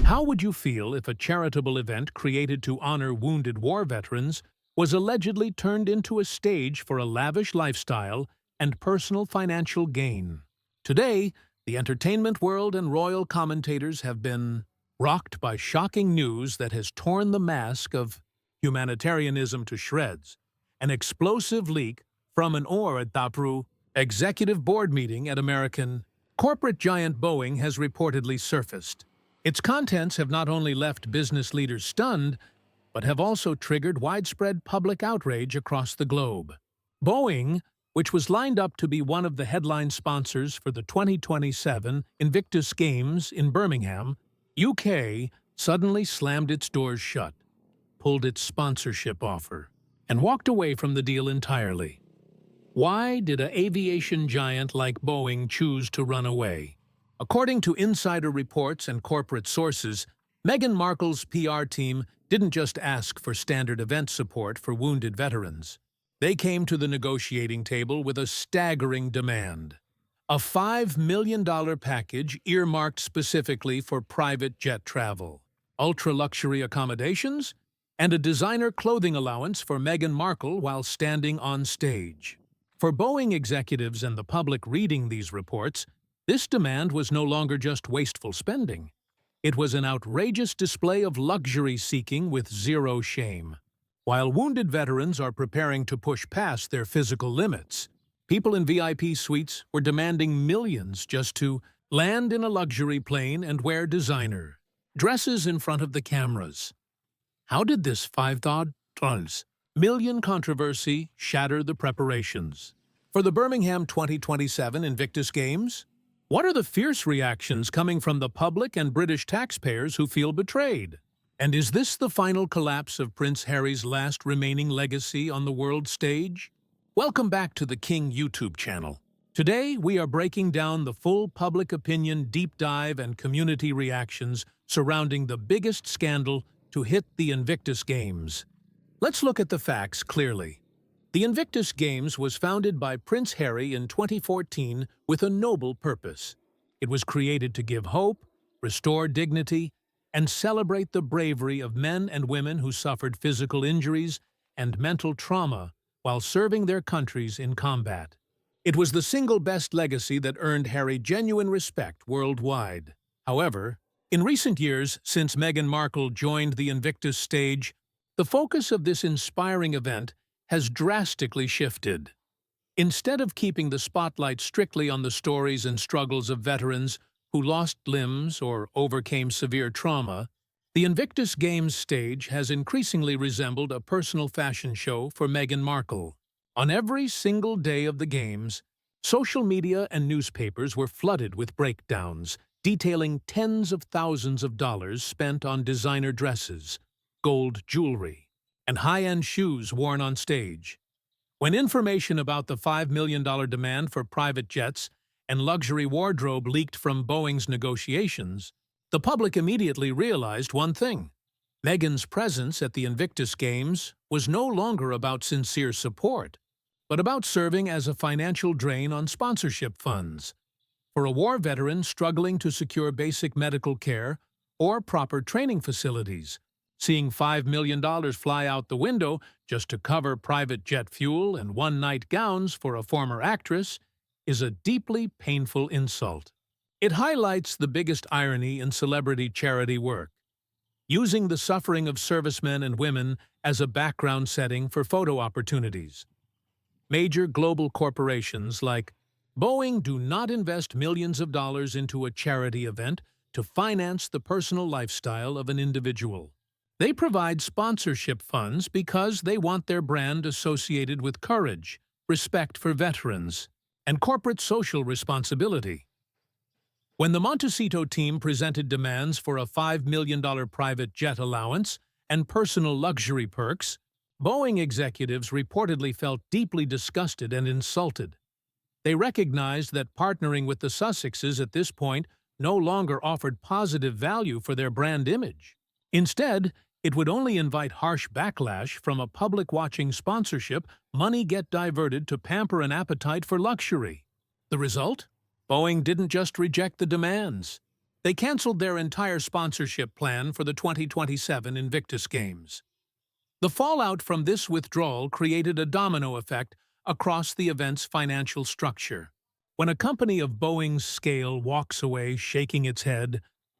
How would you feel if a charitable event created to honor wounded war veterans was allegedly turned into a stage for a lavish lifestyle and personal financial gain? Today, the entertainment world and royal commentators have been rocked by shocking news that has torn the mask of humanitarianism to shreds. An explosive leak from an OEIDAPRU executive board meeting at American corporate giant Boeing has reportedly surfaced. Its contents have not only left business leaders stunned, but have also triggered widespread public outrage across the globe. Boeing, which was lined up to be one of the headline sponsors for the 2027 Invictus Games in Birmingham, UK, suddenly slammed its doors shut, pulled its sponsorship offer, and walked away from the deal entirely. Why did an aviation giant like Boeing choose to run away? According to insider reports and corporate sources, Meghan Markle's PR team didn't just ask for standard event support for wounded veterans. They came to the negotiating table with a staggering demand: a $5 million package earmarked specifically for private jet travel, ultra-luxury accommodations, and a designer clothing allowance for Meghan Markle while standing on stage. For Boeing executives and the public reading these reports, this demand was no longer just wasteful spending. It was an outrageous display of luxury-seeking with zero shame. While wounded veterans are preparing to push past their physical limits, people in VIP suites were demanding millions just to land in a luxury plane and wear designer dresses in front of the cameras. How did this $5 million controversy shatter the preparations for the Birmingham 2027 Invictus Games? What are the fierce reactions coming from the public and British taxpayers who feel betrayed? And is this the final collapse of Prince Harry's last remaining legacy on the world stage? Welcome back to the King YouTube channel. Today, we are breaking down the full public opinion deep dive and community reactions surrounding the biggest scandal to hit the Invictus Games. Let's look at the facts clearly. The Invictus Games was founded by Prince Harry in 2014 with a noble purpose. It was created to give hope, restore dignity, and celebrate the bravery of men and women who suffered physical injuries and mental trauma while serving their countries in combat. It was the single best legacy that earned Harry genuine respect worldwide. However, in recent years, since Meghan Markle joined the Invictus stage, the focus of this inspiring event has drastically shifted. Instead of keeping the spotlight strictly on the stories and struggles of veterans who lost limbs or overcame severe trauma, the Invictus Games stage has increasingly resembled a personal fashion show for Meghan Markle. On every single day of the Games, social media and newspapers were flooded with breakdowns detailing tens of thousands of dollars spent on designer dresses, gold jewelry, and high-end shoes worn on stage. When information about the $5 million demand for private jets and luxury wardrobe leaked from Boeing's negotiations, the public immediately realized one thing: Meghan's presence at the Invictus Games was no longer about sincere support, but about serving as a financial drain on sponsorship funds. For a war veteran struggling to secure basic medical care or proper training facilities, seeing $5 million fly out the window just to cover private jet fuel and one-night gowns for a former actress is a deeply painful insult. It highlights the biggest irony in celebrity charity work: using the suffering of servicemen and women as a background setting for photo opportunities. Major global corporations like Boeing do not invest millions of dollars into a charity event to finance the personal lifestyle of an individual. They provide sponsorship funds because they want their brand associated with courage, respect for veterans, and corporate social responsibility. When the Montecito team presented demands for a $5 million private jet allowance and personal luxury perks, Boeing executives reportedly felt deeply disgusted and insulted. They recognized that partnering with the Sussexes at this point no longer offered positive value for their brand image. Instead, it would only invite harsh backlash from a public watching sponsorship money get diverted to pamper an appetite for luxury. The result? Boeing didn't just reject the demands. they canceled their entire sponsorship plan for the 2027 Invictus Games. The fallout from this withdrawal created a domino effect across the event's financial structure. When a company of Boeing's scale walks away shaking its head,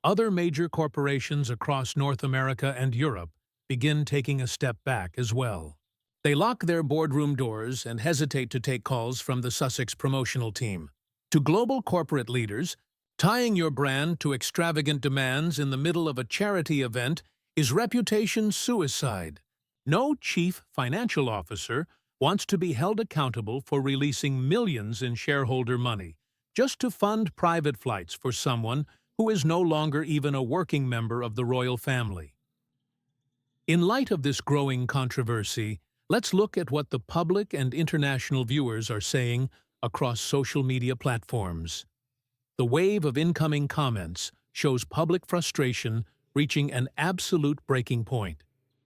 other major corporations across North America and Europe begin taking a step back as well. They lock their boardroom doors and hesitate to take calls from the Sussex promotional team. To global corporate leaders, tying your brand to extravagant demands in the middle of a charity event is reputation suicide. No chief financial officer wants to be held accountable for releasing millions in shareholder money just to fund private flights for someone who is no longer even a working member of the royal family. In light of this growing controversy, let's look at what the public and international viewers are saying across social media platforms. The wave of incoming comments shows public frustration reaching an absolute breaking point.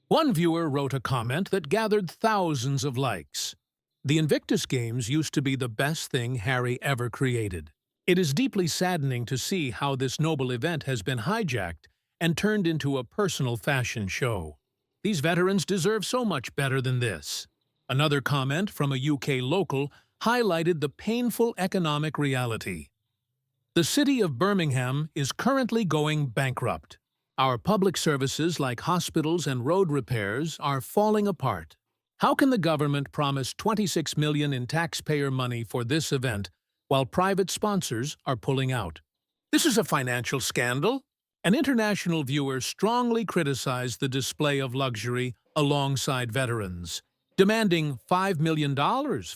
One viewer wrote a comment that gathered thousands of likes. The Invictus Games used to be the best thing Harry ever created. It is deeply saddening to see how this noble event has been hijacked and turned into a personal fashion show. These veterans deserve so much better than this. Another comment from a UK local highlighted the painful economic reality. The city of Birmingham is currently going bankrupt. Our public services like hospitals and road repairs are falling apart. How can the government promise $26 million in taxpayer money for this event while private sponsors are pulling out? This is a financial scandal. An international viewer strongly criticized the display of luxury alongside veterans, demanding $5 million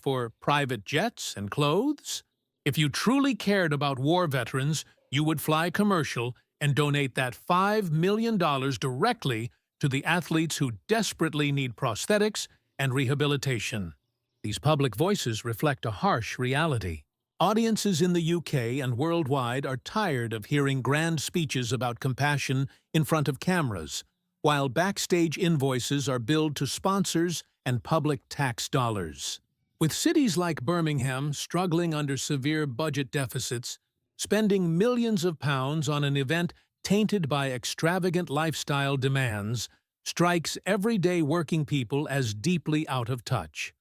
for private jets and clothes. If you truly cared about war veterans, you would fly commercial and donate that $5 million directly to the athletes who desperately need prosthetics and rehabilitation. These public voices reflect a harsh reality. Audiences in the UK and worldwide are tired of hearing grand speeches about compassion in front of cameras, while backstage invoices are billed to sponsors and public tax dollars. With cities like Birmingham struggling under severe budget deficits, spending millions of pounds on an event tainted by extravagant lifestyle demands strikes everyday working people as deeply out of touch.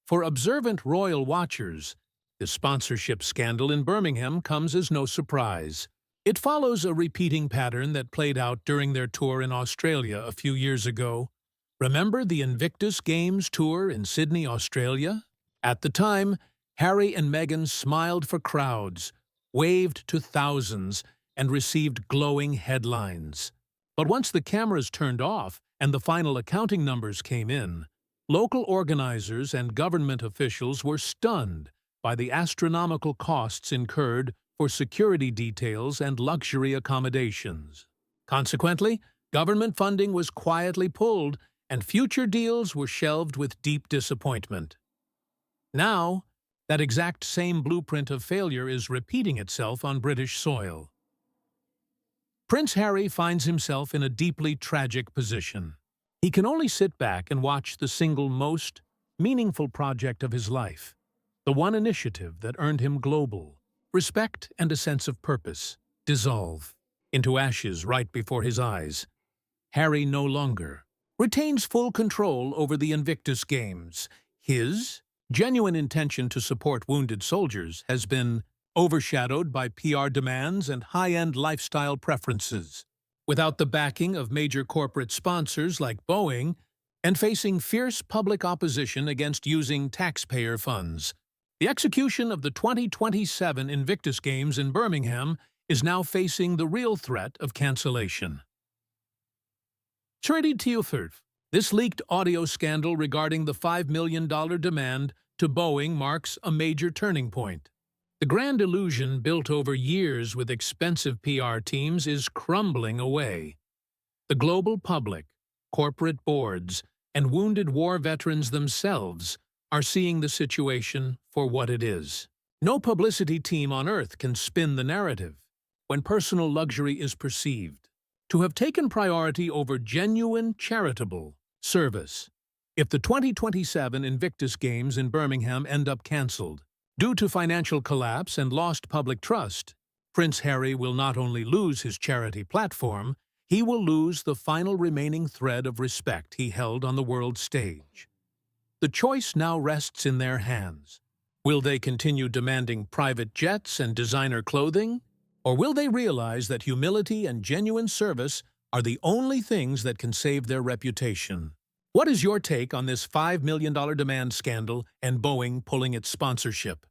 For observant royal watchers, the sponsorship scandal in Birmingham comes as no surprise. It follows a repeating pattern that played out during their tour in Australia a few years ago. Remember the Invictus Games tour in Sydney, Australia? At the time, Harry and Meghan smiled for crowds, waved to thousands, and received glowing headlines. But once the cameras turned off and the final accounting numbers came in, local organizers and government officials were stunned by the astronomical costs incurred for security details and luxury accommodations. Consequently, government funding was quietly pulled and future deals were shelved with deep disappointment. Now, that exact same blueprint of failure is repeating itself on British soil. Prince Harry finds himself in a deeply tragic position. He can only sit back and watch the single most meaningful project of his life, the one initiative that earned him global respect and a sense of purpose, dissolve into ashes right before his eyes. Harry no longer retains full control over the Invictus Games. His genuine intention to support wounded soldiers has been overshadowed by PR demands and high-end lifestyle preferences. Without the backing of major corporate sponsors like Boeing, and facing fierce public opposition against using taxpayer funds, the execution of the 2027 Invictus Games in Birmingham is now facing the real threat of cancellation. This leaked audio scandal regarding the $5 million demand to Boeing marks a major turning point. The grand illusion built over years with expensive PR teams is crumbling away. The global public, corporate boards, and wounded war veterans themselves are seeing the situation for what it is. No publicity team on earth can spin the narrative when personal luxury is perceived to have taken priority over genuine charitable service. If the 2027 Invictus Games in Birmingham end up cancelled due to financial collapse and lost public trust, Prince Harry will not only lose his charity platform, he will lose the final remaining thread of respect he held on the world stage. The choice now rests in their hands. Will they continue demanding private jets and designer clothing? Or will they realize that humility and genuine service are the only things that can save their reputation? What is your take on this $5 million demand scandal and Boeing pulling its sponsorship?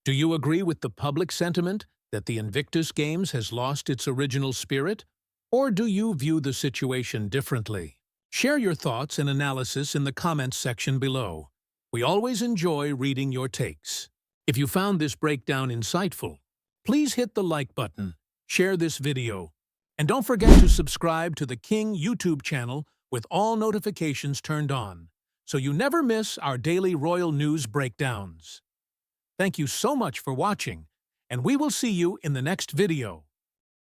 Do you agree with the public sentiment that the Invictus Games has lost its original spirit? Or do you view the situation differently? Share your thoughts and analysis in the comments section below. We always enjoy reading your takes. If you found this breakdown insightful, please hit the like button, share this video, and don't forget to subscribe to the King YouTube channel with all notifications turned on, so you never miss our daily royal news breakdowns. Thank you so much for watching, and we will see you in the next video.